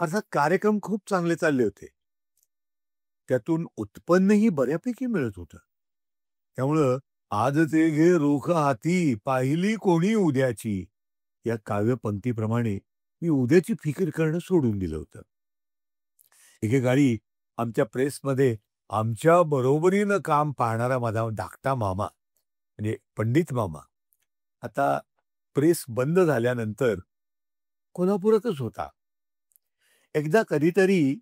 अर्थात कार्यक्रम खूप चांगले चालले होते. त्यातून उत्पन्नही बऱ्यापैकी मिळत होतं. त्यामुळं "आजचे घे रोख हाती, पाहिली कोणी उद्याची" या काव्यपंक्तीप्रमाणे मी उद्याची फिकीर करणं सोडून दिलं होतं. एकेकाळी आमच्या प्रेसमध्ये आमच्या बरोबरीनं काम पाहणारा माझा धाकटा मामा, म्हणजे पंडित मामा, आता प्रेस बंद झाल्यानंतर कोल्हापुरातच होता. एकदा कधीतरी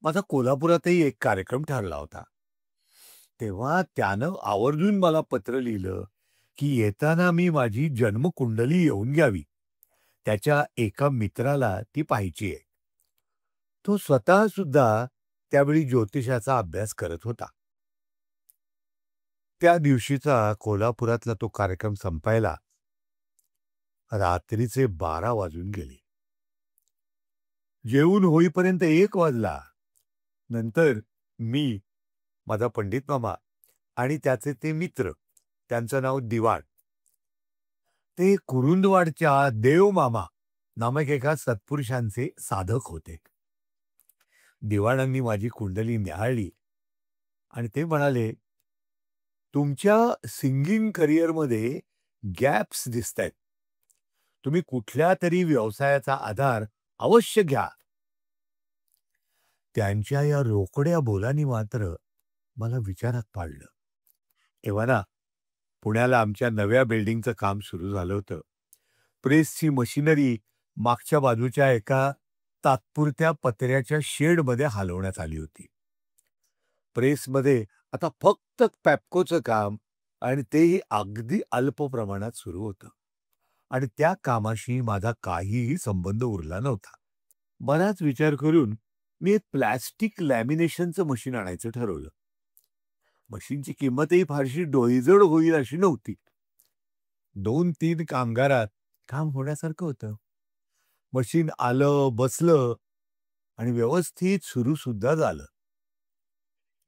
माझा कोल्हापुरातही एक कार्यक्रम ठरला होता. तेव्हा त्यानं आवर्जून मला पत्र लिहिलं, की येताना मी माझी जन्मकुंडली येऊन घ्यावी. त्याच्या एका मित्राला ती पाहायची आहे. तो स्वतः सुद्धा त्यावेळी ज्योतिषाचा अभ्यास करत होता. त्या दिवशीचा कोल्हापुरातला तो कार्यक्रम संपायला रात्रीचे 12 वाजून गेले. जेवून होईपर्यंत 1 वाजला. नंतर मी, माझा पंडित मामा आणि त्याचे ते मित्र, त्यांचं नाव दिवाण, ते कुरुंदवाडच्या देवमामा नामक एका सत्पुरुषांचे साधक होते. दिवाणांनी माझी कुंडली न्याहाळली आणि ते म्हणाले, "तुमच्या सिंगिंग करिअरमध्ये गॅप्स दिसतायत. तुम्ही कुठल्यातरी व्यवसायाचा आधार अवश्य घ्या." त्यांच्या या रोकड्या बोलांनी मात्र मला विचारात पाडलं. तेव्हा ना, पुण्याला आमच्या नव्या बिल्डिंगचं काम सुरू झालं होतं. प्रेसची मशिनरी मागच्या बाजूच्या एका तात्पुरत्या पत्र्याच्या शेडमध्ये हलवण्यात आली होती. प्रेसमध्ये आता फक्त पॅप्कोचं काम आणि तेही अगदी अल्प प्रमाणात सुरू होतं आणि त्या कामाशी माझा काहीही संबंध उरला नव्हता. बराच विचार करून मी एक प्लास्टिक लॅमिनेशनचं मशीन आणायचं ठरवलं. मशीनची किंमतही फारशी डोईजड होईल अशी नव्हती. 2-3 कामगारात काम होण्यासारखं होतं. मशीन आलं, बसलं आणि व्यवस्थित सुरू सुद्धा झालं.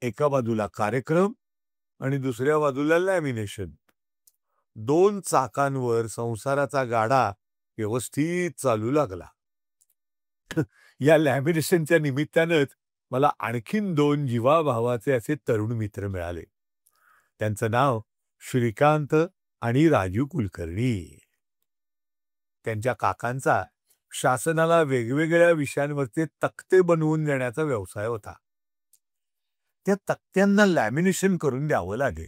एका बाजूला कार्यक्रम आणि दुसऱ्या बाजूला लॅमिनेशन. 2 चाकांवर संसाराचा गाडा व्यवस्थित चालू लागला. या लॅमिनेशनच्या निमित्तानंच मला आणखीन 2 जीवाभावाचे असे तरुण मित्र मिळाले. त्यांचं नाव श्रीकांत आणि राजू कुलकर्णी. त्यांच्या काकांचा शासनाला वेगवेगळ्या विषयांवरचे तक्ते बनवून देण्याचा व्यवसाय होता. त्या तक्त्यांना लॅमिनेशन करून द्यावं लागे.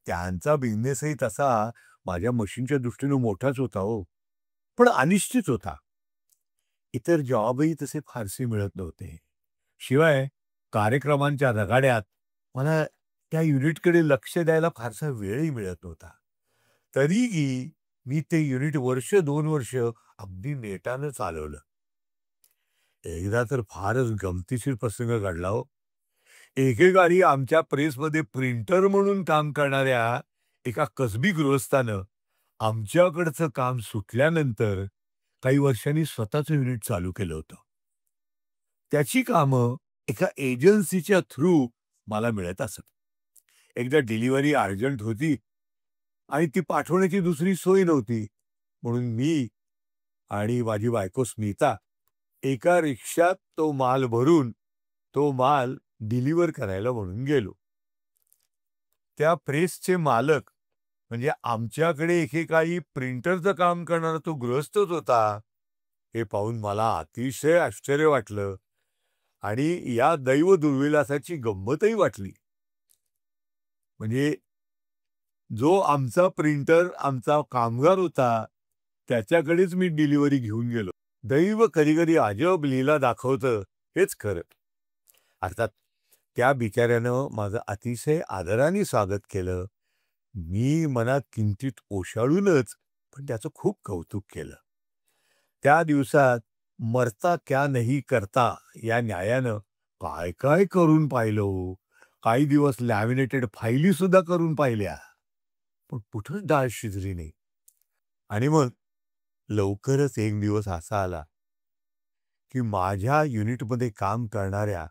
त्यांचा बिझनेसही तसा माझ्या मशीनच्या दृष्टीने मोठाच होता हो, पण अनिश्चित होता. इतर जॉबही तसे फारसे मिळत नव्हते. शिवाय कार्यक्रमांच्या रगाड्यात मला त्या युनिटकडे लक्ष द्यायला फारसा वेळही मिळत नव्हता. तरीही मी ते युनिट वर्ष 2 वर्ष अगदी नेटानं चालवलं. एकदा तर फारच गमतीशीर प्रसंग घडला हो. एकेकाळी आमच्या प्रेसमध्ये प्रिंटर म्हणून काम करणाऱ्या एका कसबी गृहस्थानं आमच्याकडचं काम सुटल्यानंतर काही वर्षांनी स्वतःचं युनिट चालू केलं होतं. त्याची कामं एका एजन्सीच्या थ्रू मला मिळत असत. एकदा डिलिव्हरी अर्जंट होती आणि ती पाठवण्याची दुसरी सोय नव्हती. म्हणून मी आणि माझी बायको स्मिता एका रिक्षात तो माल भरून तो माल डिलिव्हर करायला म्हणून गेलो. त्या प्रेसचे मालक म्हणजे आमच्याकडे एकेकाळी प्रिंटरचं काम करणारा तो गृहस्थच होता. हे पाहून मला अतिशय आश्चर्य वाटलं आणि या दैव दुर्विलासाची गंमतही वाटली. म्हणजे जो आमचा प्रिंटर, आमचा कामगार होता, त्याच्याकडेच मी डिलिव्हरी घेऊन गेलो. दैव कधी-कधी अजब लीला दाखवतं, हेच खरं. अर्थात त्या बिचाऱ्यानं माझं अतिशय आदराने स्वागत केलं. मी मनात किंचित ओशाळूनच पण त्याचं खूप कौतुक केलं. त्या दिवसात मरता क्या नहीं करता या न्यायानं काय काय करून पाहिलं हो. काही दिवस लॅमिनेटेड फाईली सुद्धा करून पाहिल्या. पण कुठंच डाळ शिजली नाही. आणि मग लवकरच एक दिवस असा आला, की माझ्या युनिटमध्ये काम करणाऱ्या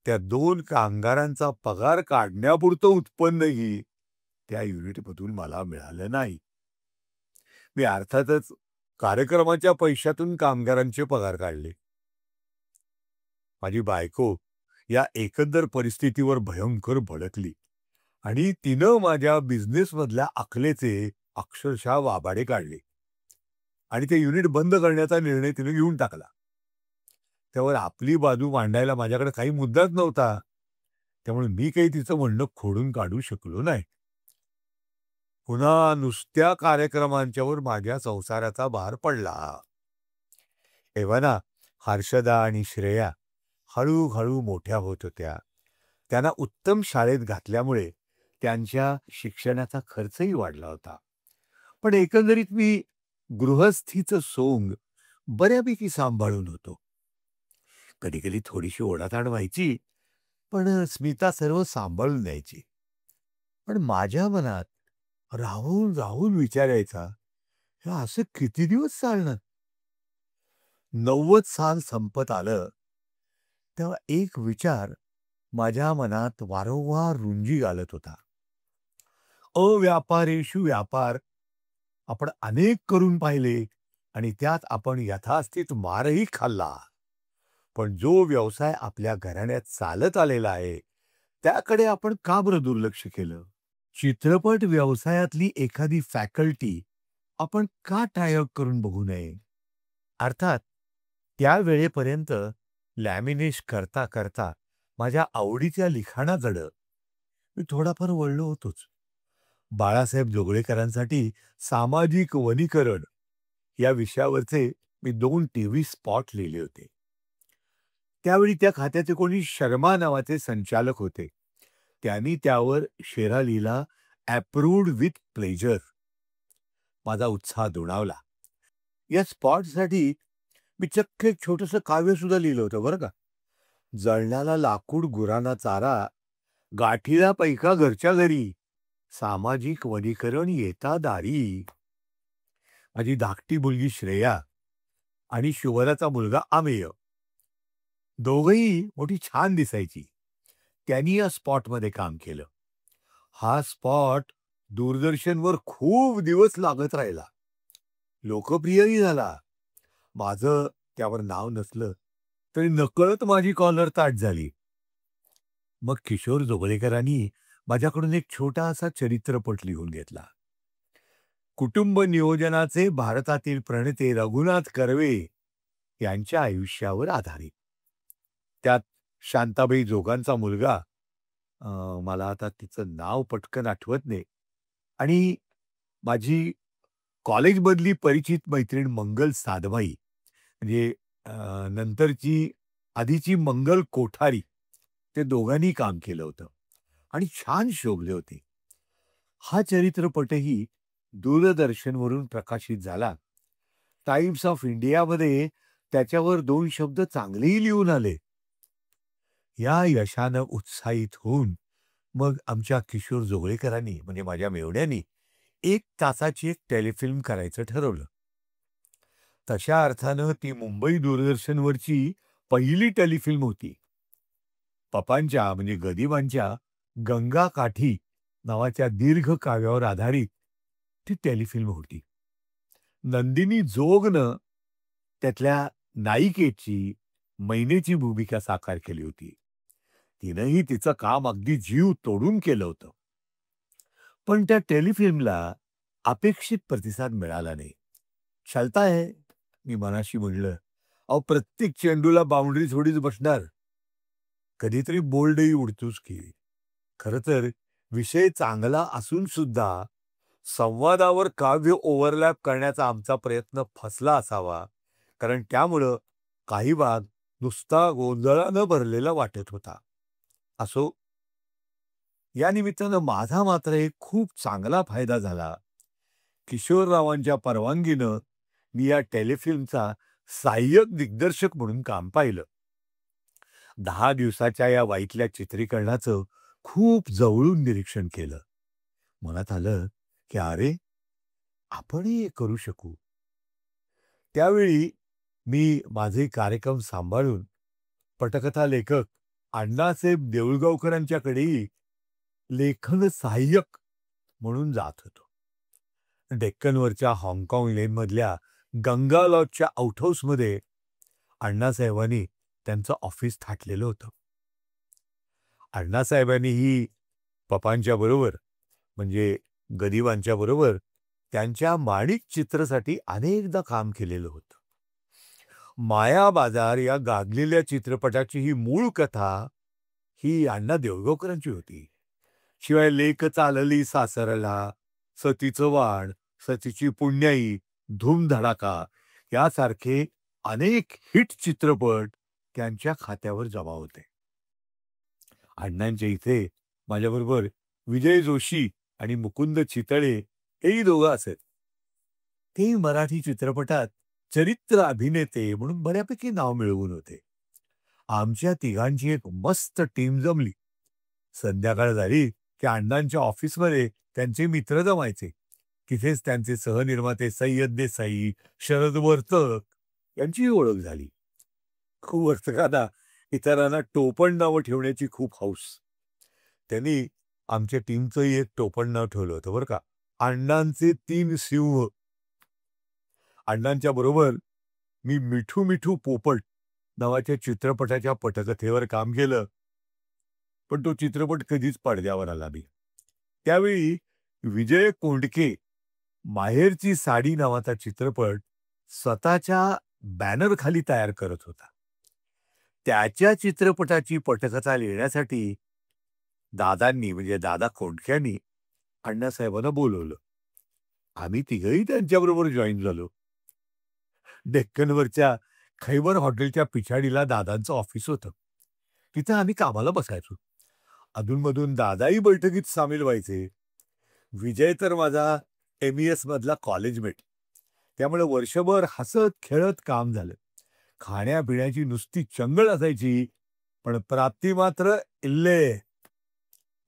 त्या 2 कामगारांचा पगार काढण्यापुरतं उत्पन्नही त्या युनिटमधून मला मिळालं नाही. मी अर्थातच कार्यक्रमाच्या पैशातून कामगारांचे पगार काढले. माझी बायको या एकंदर परिस्थितीवर भयंकर भडकली आणि तिनं माझ्या बिझनेसमधल्या अकलेचे अक्षरशः वाबाडे काढले आणि ते युनिट बंद करण्याचा निर्णय तिने घेऊन टाकला. त्यावर आपली बाजू मांडायला माझ्याकडे काही मुद्दाच नव्हता. त्यामुळे मी काही तिचं म्हणणं खोडून काढू शकलो नाही. पुन्हा नुसत्या कार्यक्रमांच्यावर माझ्या संसाराचा भार पडला. तेव्हा ना हर्षदा आणि श्रेया हळूहळू मोठ्या होत होत्या. त्यांना उत्तम शाळेत घातल्यामुळे त्यांच्या शिक्षणाचा खर्चही वाढला होता. पण एकंदरीत मी गृहस्थीचं सोंग बऱ्यापैकी सांभाळून होतो. कधी-कधी थोडीशी ओढाताण व्हायची, पण स्मिता सर्व सांभाळून न्यायची. पण माझ्या मनात राहून विचार यायचा, हे असं किती दिवस चालणार? 90 साल संपत आलं, तेव्हा एक विचार माझ्या मनात वारंवार रुंजी घालत होता. अव्यापारेषु व्यापार आपण अनेक करून पाहिले आणि त्यात आपण यथास्थित मारही खाल्ला. पण जो व्यवसाय आपल्या घराण्यात चालत आलेला आहे, त्याकडे आपण का बरं दुर्लक्ष केलं? चित्रपट व्यवसायातली एखादी फॅकल्टी आपण का टाय अप करून बघू नये? अर्थात त्या वेळेपर्यंत लॅमिनेश करता करता माझ्या आवडीच्या लिखाणाकडं मी थोडाफार वळलो होतोच. बाळासाहेब जोगळेकरांसाठी सामाजिक वनीकरण या विषयावरचे मी 2 टीव्ही स्पॉट लिहिले होते. त्यावेळी त्या खात्याचे कोणी शर्मा नावाचे संचालक होते. त्यांनी त्यावर शेरा लिहिला, "अप्रूव्ड विथ प्लेजर." माझा उत्साह दुणावला. या स्पॉटसाठी मी चक्क एक छोटंसं काव्यसुद्धा लिहिलं होतं बरं का. जळणाला लाकूड गुरांना चारा, गाठीला पैका घरच्या घरी, सामाजिक वनीकरण येता दारी. माझी धाकटी मुलगी श्रेया आणि शिवराचा मुलगा अमेय दोघंही मोठी छान दिसायची. त्यांनी या स्पॉटमध्ये काम केलं. हा स्पॉट दूरदर्शनवर खूप दिवस लागत राहिला. लोकप्रियही झाला. माझं त्यावर नाव नसलं तरी नकळत माझी कॉलर ताठ झाली. मग किशोर जोगळेकरांनी माझ्याकडून एक छोटासा चरित्रपट लिहून घेतला. कुटुंब नियोजनाचे भारतातील प्रणेते रघुनाथ कर्वे यांच्या आयुष्यावर आधारित. त्यात शांताबाई जोगांचा मुलगा, मला आता तिचं नाव पटकन आठवत नाही, आणि माझी कॉलेजमधली परिचित मैत्रीण मंगल साधवाई, म्हणजे नंतरची आधीची मंगल कोठारी, ते दोघांनी काम केलं होतं आणि छान शोभले होते. हा चरित्रपटही दूरदर्शनवरून प्रकाशित झाला. टाइम्स ऑफ इंडियामध्ये त्याच्यावर 2 शब्द चांगलेही लिहून आले. या यशानं उत्साहित होऊन मग आमच्या किशोर जोगळेकरांनी, म्हणजे माझ्या मेव्हण्यानी, 1 तासाची एक टेलिफिल्म करायचं ठरवलं. तशा अर्थानं ती मुंबई दूरदर्शनवरची पहिली टेलिफिल्म होती. पपांच्या म्हणजे गदिमांच्या गंगा काठी नावाच्या दीर्घ काव्यावर आधारित ती टेलिफिल्म होती. नंदिनी जोगनं त्यातल्या नायिकेची, मैनेची भूमिका साकार केली होती. तिनंही तिचं काम अगदी जीव तोडून केलं होतं. पण त्या टेलिफिल्मला अपेक्षित प्रतिसाद मिळाला नाही. "चलता है," मी मनाशी म्हणलं. अहो, प्रत्येक चेंडूला बाउंडरी थोडीच बसणार. कधीतरी बोल्डही उडतोच की. खरं तर विषय चांगला असून सुद्धा संवादावर काव्य ओव्हरलॅप करण्याचा आमचा प्रयत्न फसला असावा, कारण त्यामुळं काही भाग नुसता गोंधळानं भरलेला वाटत होता. असो, या निमित्तानं माझा मात्र एक खूप चांगला फायदा झाला. किशोररावांच्या परवानगीनं मी या टेलिफिल्मचा सहाय्यक दिग्दर्शक म्हणून काम पाहिलं. 10 दिवसाच्या या वाईतल्या चित्रीकरणाचं खूप जवळून निरीक्षण केलं. मनात आलं की अरे, आपणही हे करू शकू. त्यावेळी मी माझे कार्यक्रम सांभाळून पटकथा लेखक अण्णासाहेब देऊळगावकरांच्याकडेही लेखन सहाय्यक म्हणून जात होतो. डेक्कनवरच्या हाँगकाँग लेनमधल्या गंगा लॉजच्या आउट हाऊसमध्ये अण्णासाहेबांनी त्यांचं ऑफिस थाटलेलं होतं. अण्णासाहेबांनीही पप्पांच्या बरोबर म्हणजे गरिबांच्या बरोबर त्यांच्या माणिक चित्रसाठी अनेकदा काम केलेलं होतं. मायाबाजार या गाजलेल्या चित्रपटाची ही मूळ कथा ही अण्णा देऊळगावकरांची होती. शिवाय लेक चालली सासरला, सतीचं वाण, सतीची पुण्याई, धूमधडाका यासारखे अनेक हिट चित्रपट त्यांच्या खात्यावर जमा होते. अण्णांच्या इथे माझ्याबरोबर विजय जोशी आणि मुकुंद चितळे हेही दोघं असत. ते मराठी चित्रपटात चरित्र अभिनेते म्हणून बऱ्यापैकी नाव मिळवून होते. आमच्या तिघांची एक मस्त टीम जमली. संध्याकाळ झाली की अण्णांच्या ऑफिसमध्ये त्यांचे मित्र जमायचे. तिथेच त्यांचे सहनिर्माते सय्यद देसाई, शरद वर्तक यांचीही ओळख झाली. वर्तकांना इतरांना टोपण नावं ठेवण्याची खूप हौस. त्यांनी आमच्या टीमचंही एक टोपण नाव ठेवलं होतं बरं का, अण्णांचे 3 सिंह. अण्णांच्या बरोबर मी मिठू मिठू पोपट नावाच्या चित्रपटाच्या पटकथेवर काम केलं, पण तो चित्रपट कधीच पडद्यावर आला नाही. त्यावेळी विजय कोंडके माहेरची साडी नावाचा चित्रपट स्वतःच्या बॅनरखाली तयार करत होता. त्याच्या चित्रपटाची पटकथा लिहिण्यासाठी दादांनी म्हणजे दादा कोंडक्यांनी अण्णासाहेबांना बोलवलं. आम्ही तिघही त्यांच्याबरोबर जॉईन झालो. डेक्कनवरच्या खैबर हॉटेलच्या पिछाडीला दादांचं ऑफिस होतं. तिथं आम्ही कामाला बसायचो. अधूनमधून दादाही बैठकीत सामील व्हायचे. विजय तर माझा MES मधला कॉलेजमेट. त्यामुळे वर्षभर हसत खेळत काम झालं. खाण्यापिण्याची नुसती चंगळ असायची, पण प्राप्ती मात्र इल्ले.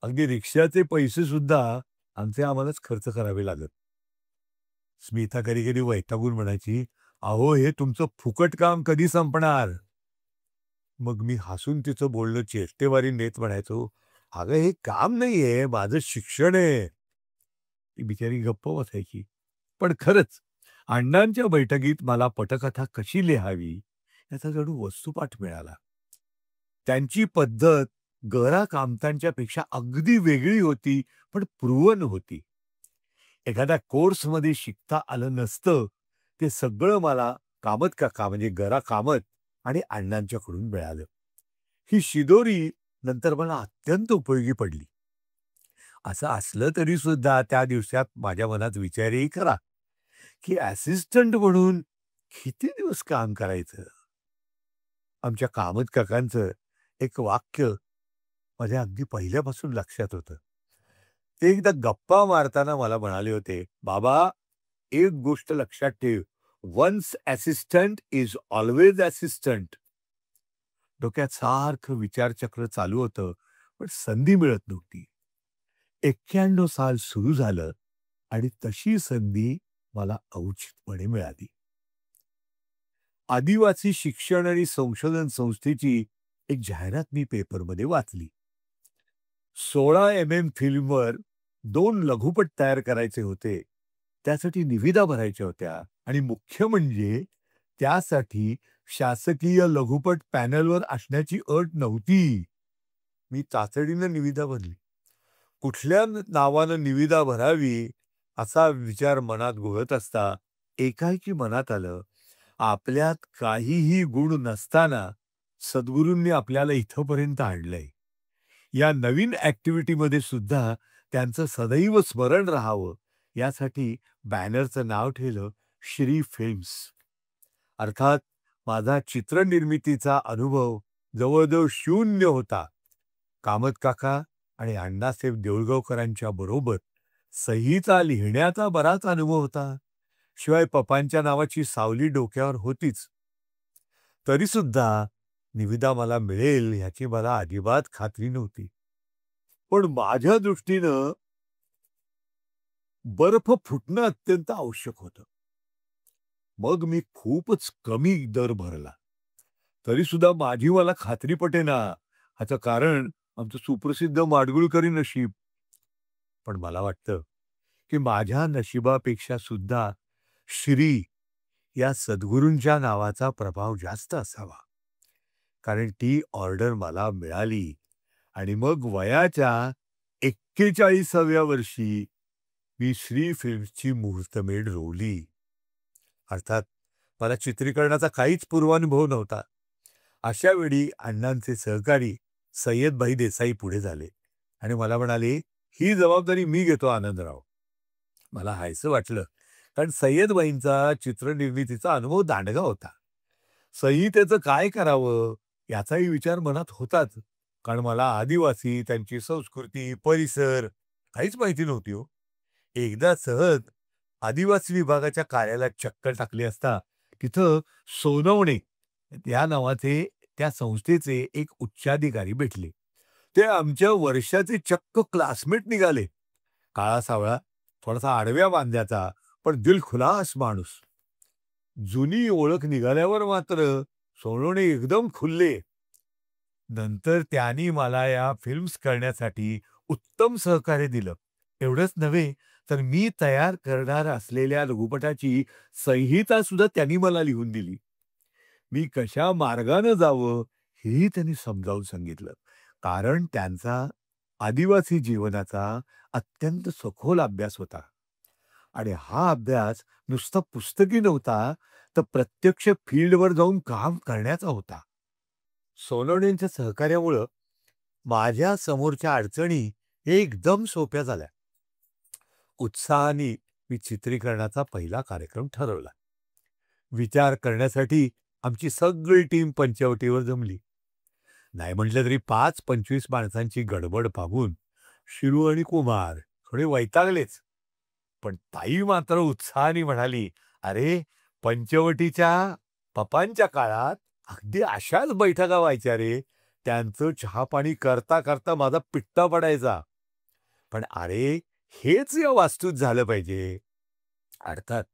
अगदी रिक्षाचे पैसे सुद्धा आमचे आम्हालाच खर्च करावे लागत. स्मिता कधी कधी वैतागून म्हणायची, अहो हे तुमचं फुकट काम कधी संपणार? मग मी हसून तिचं बोलणं चेष्टेवारी नेत म्हणायचो, अगं हे काम नाहीये, माझं शिक्षण आहे. ती बिचारी गप्प बसायची. पण खरंच अण्णांच्या बैठकीत मला पटकथा कशी लिहावी याचा जणू वस्तुपाठ मिळाला. त्यांची पद्धत गरा कामतांच्या पेक्षा अगदी वेगळी होती, पण प्रूव्हन होती. एखाद्या कोर्समध्ये शिकता आलं नसतं ते सगळं मला कामत काका म्हणजे गरा कामत आणि अण्णांच्याकडून मिळालं. ही शिदोरी नंतर मला अत्यंत उपयोगी पडली. असं असलं तरी सुद्धा त्या दिवसात माझ्या मनात विचारही करा की असिस्टंट म्हणून किती दिवस काम करायचं. आमच्या कामत काकांचं एक वाक्य माझ्या अगदी पहिल्यापासून लक्षात होतं. ते एकदा गप्पा मारताना मला म्हणाले होते, बाबा एक गोष्ट लक्षात ठेव, once assistant is always assistant. डोक्यात सारखं विचारचक्र चालू होतं, पण संधी मिळत नव्हती. 91 साल सुरू झालं आणि तशी संधी मला औचित्यपणे मिळाली. आदिवासी शिक्षण आणि संशोधन संस्थेची एक जाहिरात मी पेपरमध्ये वाचली. 16 फिल्मवर 2 लघुपट तयार करायचे होते. त्यासाठी निविदा भरायच्या होत्या आणि मुख्य म्हणजे त्यासाठी शासकीय लघुपट पॅनलवर असण्याची अट नव्हती. मी तातडीनं निविदा भरली. कुठल्या नावानं निविदा भरावी असा विचार मनात घोळत असता एकाएकी मनात आलं, आपल्यात काहीही गुण नसताना सद्गुरूंनी आपल्याला इथपर्यंत आणलंय. या नवीन ॲक्टिव्हिटीमध्ये सुद्धा त्यांचं सदैव स्मरण राहावं यासाठी बॅनरचं नाव ठेवलं श्री फिल्म्स. अर्थात माझा चित्रनिर्मितीचा अनुभव जवळजवळ शून्य होता. कामत काका आणि अण्णासाहेब देऊळगावकरांच्या बरोबर सहीचा लिहिण्याचा बराच अनुभव होता. शिवाय पप्पांच्या नावाची सावली डोक्यावर होतीच. तरी सुद्धा निविदा मला मिळेल ह्याची मला अजिबात खात्री नव्हती. पण माझ्या दृष्टीनं बर्फ फुटणं अत्यंत आवश्यक होतं. मग मी खूपच कमी दर भरला. तरी सुद्धा माझी मला खात्री पटेना. ह्याचं कारण आमचं सुप्रसिद्ध माडगुळकरी नशीब. पण मला वाटतं की माझ्या नशिबापेक्षा सुद्धा श्री या सद्गुरूंच्या नावाचा प्रभाव जास्त असावा. कारण ती ऑर्डर मला मिळाली आणि मग वयाच्या 41व्या वर्षी मी श्री फिल्म्सची मुहूर्तमेढ रोवली. अर्थात मला चित्रीकरणाचा काहीच पूर्वानुभव नव्हता. अशा वेळी अण्णांचे सहकारी सय्यदभाई देसाई पुढे झाले आणि मला म्हणाले, "ही जबाबदारी मी घेतो आनंदराव." मला हायसं वाटलं, कारण सय्यदभाईंचा चित्रनिर्मितीचा अनुभव दांडगा होता. संहितेचं काय करावं याचाही विचार मनात होताच. कारण मला आदिवासी, त्यांची संस्कृती, परिसर काहीच माहिती नव्हती हो. एकदा सहज आदिवासी विभागाच्या कार्यालयात चक्कर टाकली असता तिथं सोनवणे या नावाचे त्या संस्थेचे एक उच्चाधिकारी भेटले. ते आमच्या वर्षाचे चक्क क्लासमेट निघाले. काळा-सावळा, थोडासा आडव्या बांध्याचा, पण दिलखुलास माणूस. जुनी ओळख निघाल्यावर मात्र सोनवणे एकदम खुलले. नंतर त्यांनी मला या फिल्म्स करण्यासाठी उत्तम सहकार्य दिलं. एवढंच नव्हे, तर मी तयार करणार असलेल्या लघुपटाची संहिता सुद्धा त्यांनी मला लिहून दिली. मी कशा मार्गानं जावं हेही त्यांनी समजावून सांगितलं. कारण त्यांचा आदिवासी जीवनाचा अत्यंत सखोल अभ्यास होता आणि हा अभ्यास नुसता पुस्तकी नव्हता, तर प्रत्यक्ष फील्डवर जाऊन काम करण्याचा होता. सोनवणेंच्या सहकार्यामुळं माझ्या समोरच्या अडचणी एकदम सोप्या झाल्या. उत्साहाने मी चित्रीकरणाचा पहिला कार्यक्रम ठरवला. विचार करण्यासाठी आमची सगळी टीम पंचवटीवर जमली. नाही म्हटलं तरी 5-25 माणसांची गडबड पाहून शिरू आणि कुमार थोडे वैतागलेच. पण ताई मात्र उत्साहाने म्हणाली, "अरे, पंचवटीच्या पप्पांच्या काळात अगदी अशाच बैठका व्हायच्या रे. त्यांचं चहा-पाणी करता करता माझा पिट्टा पडायचा. पण अरे, हेच या वास्तूत झालं पाहिजे." अर्थात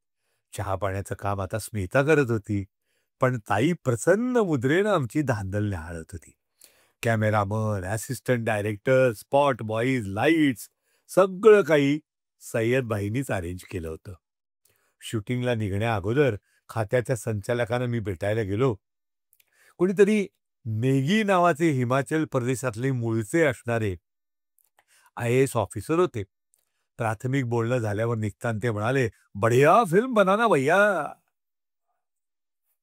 चहा-पाण्याचं काम आता स्मिता करत होती. पण ताई प्रसन्न मुद्रेनं आमची धांदल न्याहाळत होती. Cameraman, assistant director, spot boys, lights सगळं काही सय्यदभाईंनीच अरेंज केलं होतं. शूटिंगला निघण्या अगोदर खात्याच्या संचालकांना मी भेटायला गेलो. कोणीतरी नेगी नावाचे हिमाचल प्रदेशातले मूळचे असणारे आय-ए-एस ऑफिसर होते. प्राथमिक बोलणं झाल्यावर निघताना ते म्हणाले, "बढिया फिल्म बनाना भैया."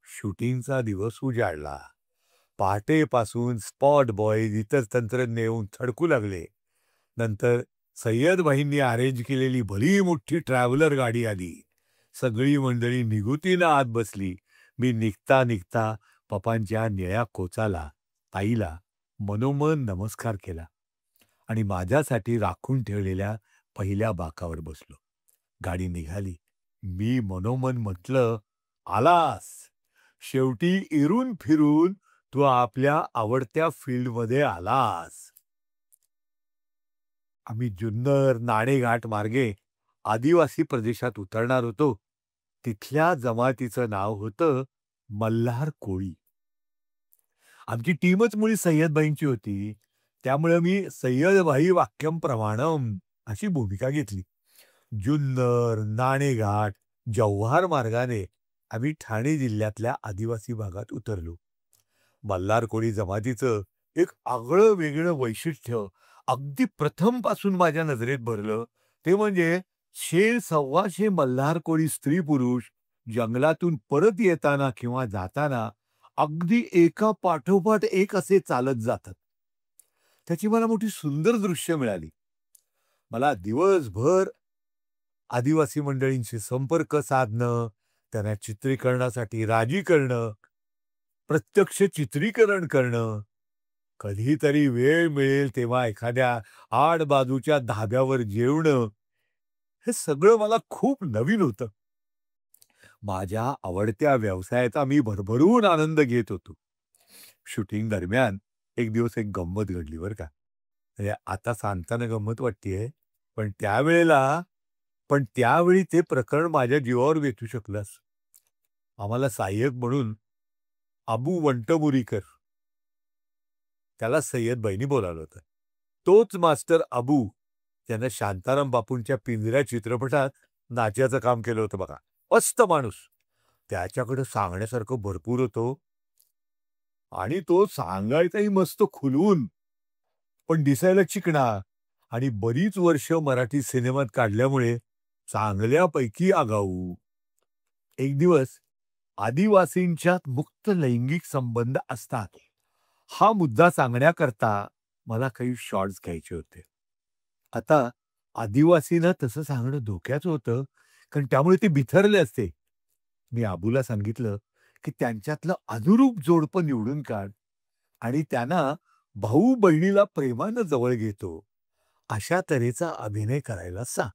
शूटिंगचा दिवस उजाडला. पहाटेपासून स्पॉट बॉयज इतर तंत्रज्ञ येऊन थडकू लागले. नंतर सय्यदभाईंनी अरेंज केलेली भली मोठी ट्रॅव्हलर गाडी आली. सगळी मंडळी निघुतीनं आत बसली. मी निघता निघता पप्पांच्या निळ्या कोचाला, ताईला मनोमन नमस्कार केला आणि माझ्यासाठी राखून ठेवलेल्या पहिल्या बाकावर बसलो. गाडी निघाली. मी मनोमन म्हटलं, "आलास. शेवटी इरून फिरून तू आपल्या आवडत्या फील्डमध्ये आलास." आम्ही जुन्नर, नाणेघाट मार्गे आदिवासी प्रदेशात उतरणार होतो. तिथल्या जमातीचं नाव होतं मल्हार कोळी. आमची टीमच मुळी सय्यदभाईंची होती. त्यामुळे मी सय्यदभाई वाक्यम प्रमाणम अशी भूमिका घेतली. जुन्नर, नाणेघाट, जव्हार मार्गाने आम्ही ठाणे जिल्ह्यातल्या आदिवासी भागात उतरलो. मल्हार कोळी जमातीचं एक आगळं वेगळं वैशिष्ट्य अगदी प्रथमपासून माझ्या नजरेत भरलं. ते म्हणजे 100-125 मल्हार कोळी स्त्री-पुरुष जंगलातून परत येताना किंवा जाताना अगदी एका पाठोपाठ एक असे चालत जातात. त्याची मला मोठी सुंदर दृश्य मिळाली. मला दिवसभर आदिवासी मंडळींशी संपर्क साधणं, त्यांना चित्रीकरणासाठी राजी करणं, प्रत्यक्ष चित्रीकरण करणं, कधीतरी वेळ मिळेल तेव्हा एखाद्या आडबाजूच्या धाब्यावर जेवणं, हे सगळं मला खूप नवीन होतं. माझ्या आवडत्या व्यवसायाचा मी भरभरून आनंद घेत होतो. शूटिंग दरम्यान एक दिवस एक गंमत घडली बरं का. म्हणजे आता सांगताना गंमत वाटतेय, पण त्यावेळी ते प्रकरण माझ्या जीवावर बेतू शकलंच. आम्हाला सहाय्यक म्हणून अबू वंटमुरीकर त्याला सय्यदभाईंनी बोलावलं होतं. तोच मास्टर अबू ज्यानं शांताराम बापूंच्या पिंजऱ्या चित्रपटात नाच्याचं काम केलं होतं बघा. मस्त माणूस. त्याच्याकडे सांगण्यासारखं भरपूर होतं. आणि तो सांगायचाही मस्त खुलवून, पण दिसायला चिकणा आणि बरीच वर्ष मराठी सिनेमात काढल्यामुळे चांगल्यापैकी आगाऊ. एक दिवस आदिवासींच्यात मुक्त लैंगिक संबंध असतात, हा मुद्दा सांगण्याकरता मला काही शॉट्स घ्यायचे होते. आता आदिवासींना तसं सांगणं धोक्याचं होतं, कारण त्यामुळे ते बिथरले असते. मी आबूला सांगितलं, की त्यांच्यातलं अनुरूप जोडपं निवडून काढ आणि त्यांना भाऊ-बहिणीला प्रेमानं जवळ घेतो, अशा तऱ्हेचा अभिनय करायला सांग.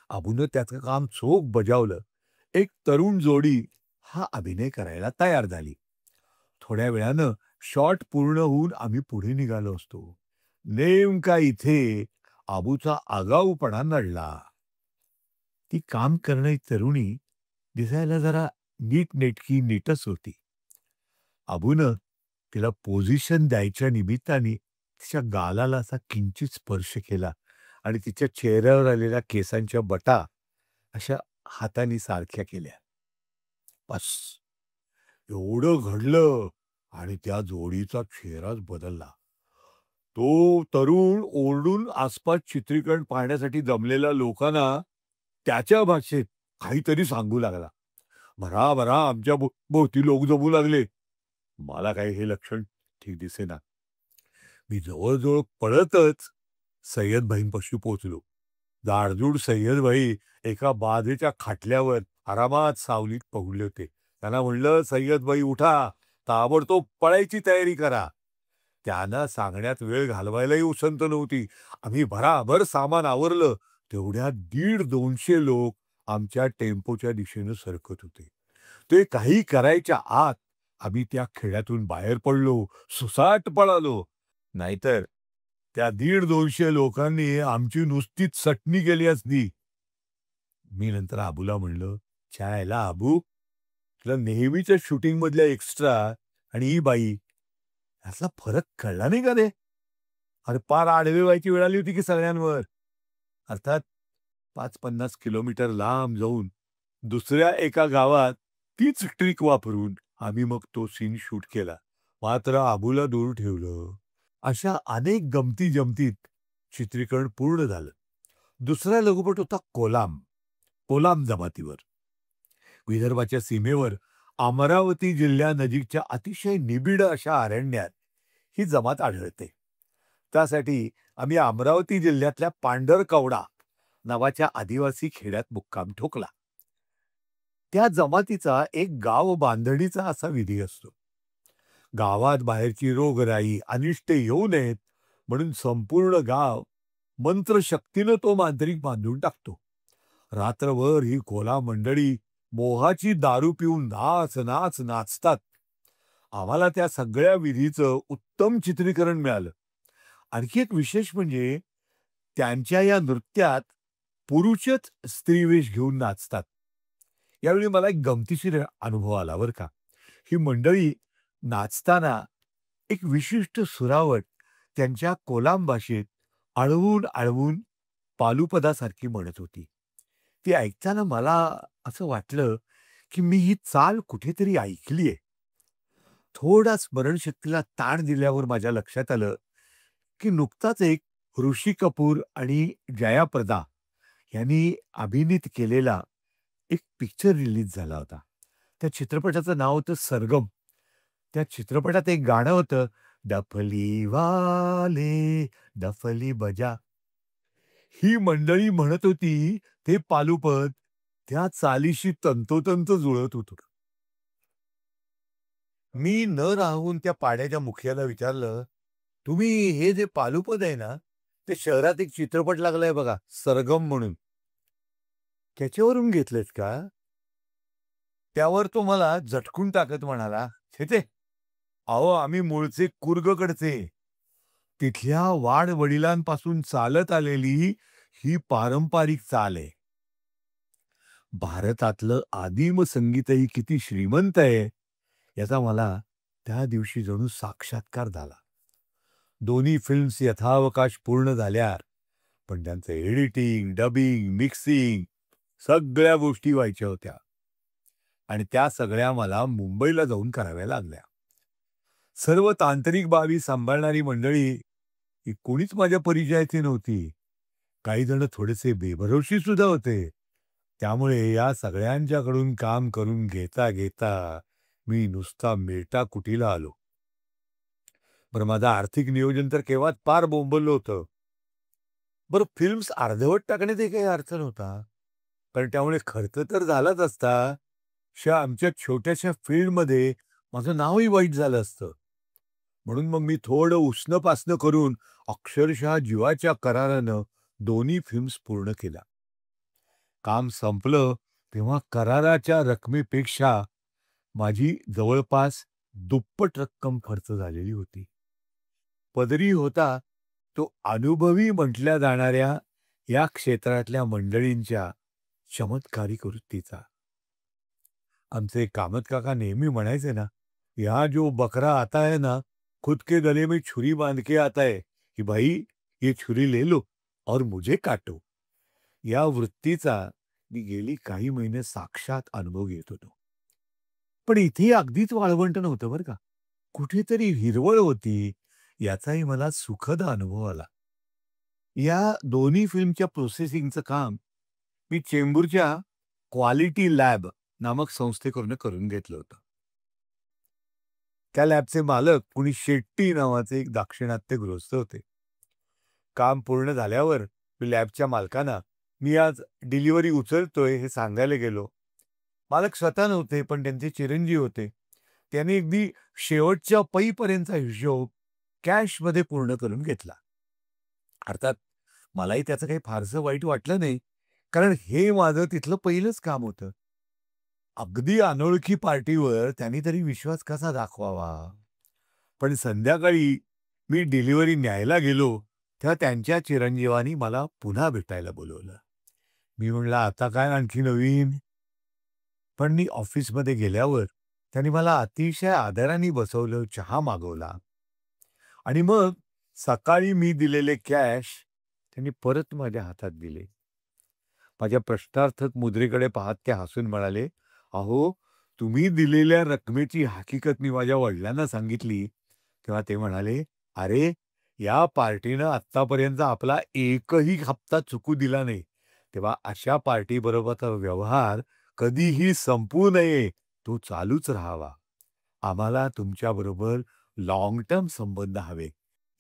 अबूनं त्याचं काम चोख बजावलं. एक तरुण जोडी हा अभिनय करायला तयार झाली. थोड्या वेळानं शॉट पूर्ण होऊन आम्ही पुढे निघालो असतो. नेमका इथे अबूचा आगाऊपणा नडला. ती काम करणारी तरुणी दिसायला जरा नीटनेटकी नीटच होती. अबूनं तिला पोझिशन द्यायच्या निमित्ताने तिच्या गालाला असा किंचित स्पर्श केला आणि तिच्या चेहऱ्यावर आलेल्या केसांच्या बटा अशा हाताने सारख्या केल्या. बस. एवढं घडलं आणि त्या जोडीचा चेहराच बदलला. तो तरुण ओरडून आसपास चित्रीकरण पाहण्यासाठी जमलेल्या लोकांना त्याच्या भाषेत काहीतरी सांगू लागला. भराभरा आमच्या भोवती लोक जमू लागले. मला काही हे लक्षण ठीक दिसेना. मी जवळ-जवळ पळतच सय्यदभाईंपाशी पोहोचलो. जाडजूड सय्यदभाई एका बाधेच्या खाटल्यावर आरामात सावलीत पहुडले होते. त्यांना म्हणलं, "सय्यदभाई उठा, ताबडतोब पळायची तयारी करा." त्यांना सांगण्यात वेळ घालवायलाही उसंत नव्हती. आम्ही भराभर सामान आवरलं. तेवढ्यात 150-200 लोक आमच्या टेम्पोच्या दिशेनं सरकत होते. ते काही करायच्या आत आम्ही त्या खेड्यातून बाहेर पडलो, सुसाट पळालो. नाहीतर त्या 150-200 लोकांनी आमची नुसतीच चटणी केली असती. मी नंतर अबूला म्हणलं, "छायला अबू, तुला नेहमीच्या शूटिंगमधल्या एक्स्ट्रा आणि ही बाई ह्यातला फरक कळला नाही का रे? अरे पार आडवे व्हायची वेळ आली होती की सगळ्यांवर." अर्थात 5-50 किलोमीटर लांब जाऊन दुसऱ्या एका गावात तीच ट्रिक वापरून आम्ही मग तो सीन शूट केला. मात्र अबूला दूर ठेवलं. अशा अनेक गमती-जमतीत चित्रीकरण पूर्ण झालं. दुसरा लघुपट होता कोलाम. कोलाम जमातीवर. विदर्भाच्या सीमेवर अमरावती जिल्ह्यानजीकच्या अतिशय निबिड अशा अरण्यात ही जमात आढळते. त्यासाठी आम्ही अमरावती जिल्ह्यातल्या पांढरकवडा नावाच्या आदिवासी खेड्यात मुक्काम ठोकला. त्या जमातीचा एक गाव बांधणीचा असा विधी असतो. गावात बाहेरची रोगराई, अनिष्टे येऊ नयेत म्हणून संपूर्ण गाव मंत्रशक्तीनं तो मांत्रिक बांधून टाकतो. रात्रभर ही कोला मंडळी मोहाची दारू पिऊन नाच नाचतात. आम्हाला त्या सगळ्या विधीचं उत्तम चित्रीकरण मिळालं. आणखी एक विशेष म्हणजे त्यांच्या या नृत्यात पुरुषच स्त्रीवेश घेऊन नाचतात. यावेळी मला एक गमतीशीर अनुभव आला बरं का. ही मंडळी नाचताना एक विशिष्ट सुरावट त्यांच्या कोलाम भाषेत आळवून पालुपदासारखी म्हणत होती. ती ऐकताना मला असं वाटलं, की मी ही चाल कुठेतरी ऐकलीये. थोडा स्मरणशक्तीला ताण दिल्यावर माझ्या लक्षात आलं, की नुकताच एक ऋषी कपूर आणि जयाप्रदा यांनी अभिनीत केलेला एक पिक्चर रिलीज झाला होता. त्या चित्रपटाचं नाव होतं सरगम. त्या चित्रपटात एक गाणं होतं, डफली वाले डफली बजा. ही मंडळी म्हणत होती ते पालुपद त्या चालीशी तंतोतंत जुळत होतं. मी न राहून त्या पाड्याच्या मुखियाला विचारलं, "तुम्ही हे जे पालुपद आहे ना, ते शहरात एक चित्रपट लागलाय बघा, सरगम म्हणून. त्याच्यावरून घेतलेत का?" त्यावर तो मला झटकून टाकत म्हणाला, "छे छे, अहो आम्ही मूळचे कुर्गकडचे. तिथल्या वाडवडिलांपासून चालत आलेली ही पारंपरिक चाल आहे. भारतातलं आदिम संगीतही किती श्रीमंत आहे, याचा मला त्या दिवशी जणू साक्षात्कार झाला. दोन्ही फिल्म्स यथावकाश पूर्ण झाल्या, पण त्यांचं एडिटिंग, डबिंग, मिक्सिंग सगळ्या गोष्टी व्हायच्या होत्या आणि त्या सगळ्या मला मुंबईला जाऊन कराव्या लागल्या. सर्व तांत्रिक बाबी सांभाळणारी मंडळी ही कोणीच माझ्या परिचयाची नव्हती. काही जण थोडेसे बेभरवशी सुद्धा होते. त्यामुळे या सगळ्यांच्याकडून काम करून घेता मी नुसता मेटाकुटीला आलो. बरं माझं आर्थिक नियोजन तर केव्हाच पार बोंबललं होतं. बरं फिल्म्स अर्धवट टाकण्यातही काही अर्थ नव्हता. कारण त्यामुळे खर्च तर झालाच असता. शिवाय आमच्या छोट्याशा फील्डमध्ये माझं नावही वाईट झालं असतं. म्हणून मग मी थोडं उसनं-पासनं करून अक्षरशः जीवाच्या करारानं दोन्ही फिल्म्स पूर्ण केल्या. काम संपलं तेव्हा कराराच्या रकमेपेक्षा माझी जवळपास दुप्पट रक्कम खर्च झालेली होती. पदरी होता तो अनुभवी म्हटल्या जाणाऱ्या या क्षेत्रातल्या मंडळींच्या चमत्कारिक वृत्तीचा. आमचे कामत काका नेहमी म्हणायचे ना, "यहाँ जो बकरा आता है ना, खुद के गले में छुरी बांध के आता है, कि भाई ये छुरी ले लो और मुझे काटो." या वृत्तीचा मी गेली काही महिने साक्षात अनुभव घेत होतो. पण इथेही अगदीच वाळवंट नव्हतं बरं का. कुठेतरी हिरवळ होती, याचाही मला सुखद अनुभव आला. या दोन्ही फिल्मच्या प्रोसेसिंगचं काम मी चेंबूरच्या क्वालिटी लॅब नामक संस्थेकडून करून घेतलं होतं. त्या लॅबचे मालक कुणी शेट्टी नावाचे एक दाक्षिणात्य गृहस्थ होते. काम पूर्ण झाल्यावर मी लॅबच्या मालकांना मी आज डिलिव्हरी उचलतोय हे सांगायला गेलो. मालक स्वतः नव्हते, पण त्यांचे चिरंजीव होते. त्यांनी अगदी शेवटच्या पैपर्यंतचा हिशोब कॅशमध्ये पूर्ण करून घेतला. अर्थात मलाही त्याचं काही फारसं वाईट वाटलं नाही, कारण हे माझं तिथलं पहिलंच काम होतं. अगदी अनोळखी पार्टीवर त्यांनी तरी विश्वास कसा दाखवावा? पण संध्याकाळी मी डिलिव्हरी न्यायला गेलो, तेव्हा त्यांच्या चिरंजीवानी मला पुन्हा भेटायला बोलवलं. मी म्हणलं, "आता काय आणखी नवीन?" पण मी ऑफिसमध्ये गेल्यावर त्यांनी मला अतिशय आदराने बसवलं, चहा मागवला आणि मग सकाळी मी दिलेले कॅश त्यांनी परत माझ्या हातात दिले. माझ्या प्रश्नार्थक मुद्रेकडे पाहत ते हसून म्हणाले, "अहो, तुम्ही दिलेल्या रकमेची हकीकत मी माझ्या वडिलांना सांगितली, तेव्हा ते म्हणाले, 'अरे, या पार्टीनं आत्तापर्यंत आपला एकही हप्ता चुकू दिला नाही. तेव्हा अशा पार्टीबरोबरचा व्यवहार कधीही संपू नये, तो चालूच राहावा. आम्हाला तुमच्याबरोबर लाँग टर्म संबंध हवे.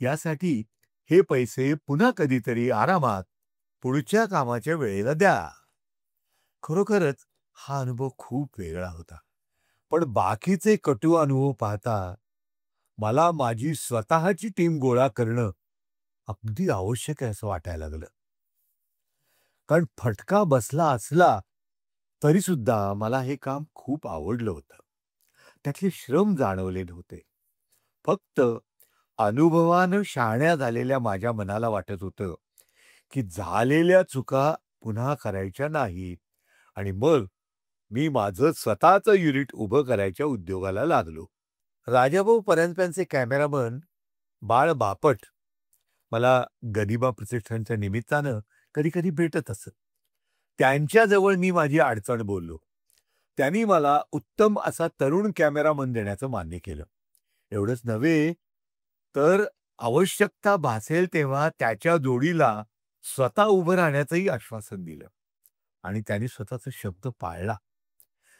यासाठी हे पैसे पुन्हा कधीतरी आरामात पुढच्या कामाच्या वेळेला द्या." खरोखरच हा अनुभव खूप वेगळा होता. पण बाकीचे कटू अनुभव पाहता मला माझी स्वतःची टीम गोळा करणं अगदी आवश्यक आहे असं वाटायला लागलं. कारण फटका बसला असला तरी सुद्धा मला हे काम खूप आवडलं होतं. त्यातले श्रम जाणवले नव्हते. फक्त अनुभवानं शहाण्या झालेल्या माझ्या मनाला वाटत होतं, की झालेल्या चुका पुन्हा करायच्या नाहीत आणि मग मी माझं स्वतःचं युनिट उभं करायच्या उद्योगाला लागलो. राजाभाऊ परांजपेंचे कॅमेरामन बाळ बापट मला गरिमा प्रतिष्ठानच्या निमित्तानं कधी-कधी भेटत असत. त्यांच्याजवळ मी माझी अडचण बोललो. त्यांनी मला उत्तम असा तरुण कॅमेरामन देण्याचं मान्य केलं. एवढंच नव्हे, तर आवश्यकता भासेल तेव्हा त्याच्या जोडीला स्वतः उभं राहण्याचंही आश्वासन दिलं आणि त्यांनी स्वतःचा शब्द पाळला.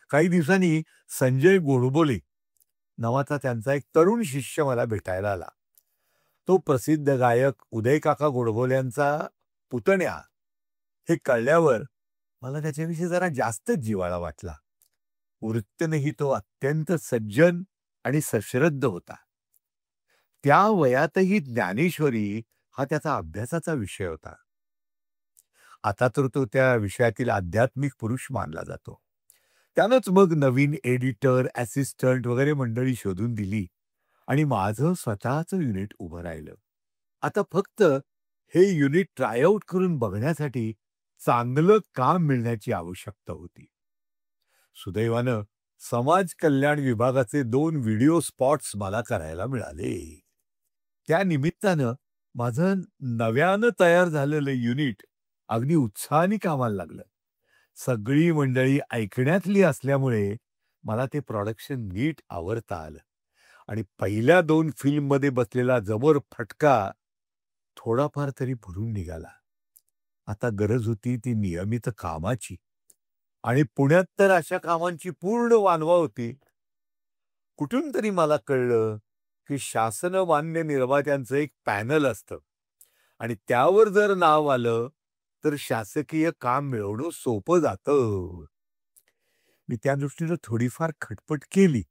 काही दिवसांनी संजय गोडबोले नावाचा त्यांचा एक तरुण शिष्य मला भेटायला आला. तो प्रसिद्ध गायक उदयकाका गोडबोल्यांचा पुतण्या हे कळल्यावर मला त्याच्याविषयी जरा जास्तच जिव्हाळा वाटला. वृत्तीनेही तो अत्यंत सज्जन आणि सश्रद्ध होता. त्या वयातही ज्ञानेश्वरी हा त्याचा अभ्यासाचा विषय होता. आता तर तो त्या विषयातील आध्यात्मिक पुरुष मानला जातो. त्यानंच मग नवीन एडिटर, असिस्टंट वगैरे मंडळी शोधून दिली आणि माझं स्वतःचं युनिट उभं राहिलं. आता फक्त हे युनिट ट्राय आउट करून बघण्यासाठी चांगलं काम मिळण्याची आवश्यकता होती. सुदैवानं समाज कल्याण विभागाचे 2 व्हिडिओ स्पॉट्स मला करायला मिळाले. त्या निमित्तानं माझं नव्यानं तयार झालेलं युनिट अगदी उत्साहाने कामाला लागलं. सगळी मंडळी ऐकण्यातली असल्यामुळे मला ते प्रोडक्शन नीट आवरता आलं आणि पहिल्या 2 फिल्ममध्ये बसलेला जबर फटका थोडाफार तरी भरून निघाला. आता गरज होती ती नियमित कामाची आणि पुण्यात तर अशा कामांची पूर्ण वानवा होती. कुठून तरी मला कळलं, की शासनमान्य निर्मात्यांचं एक पॅनल असतं आणि त्यावर जर नाव आलं, तर शासकीय काम मिळवणं सोपं जातं. मी त्या दृष्टीनं थोडीफार खटपट केली,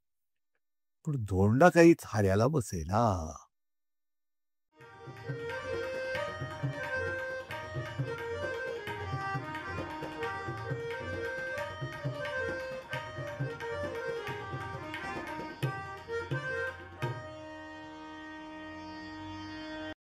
पण धोंडा काही थाऱ्याला बसेना.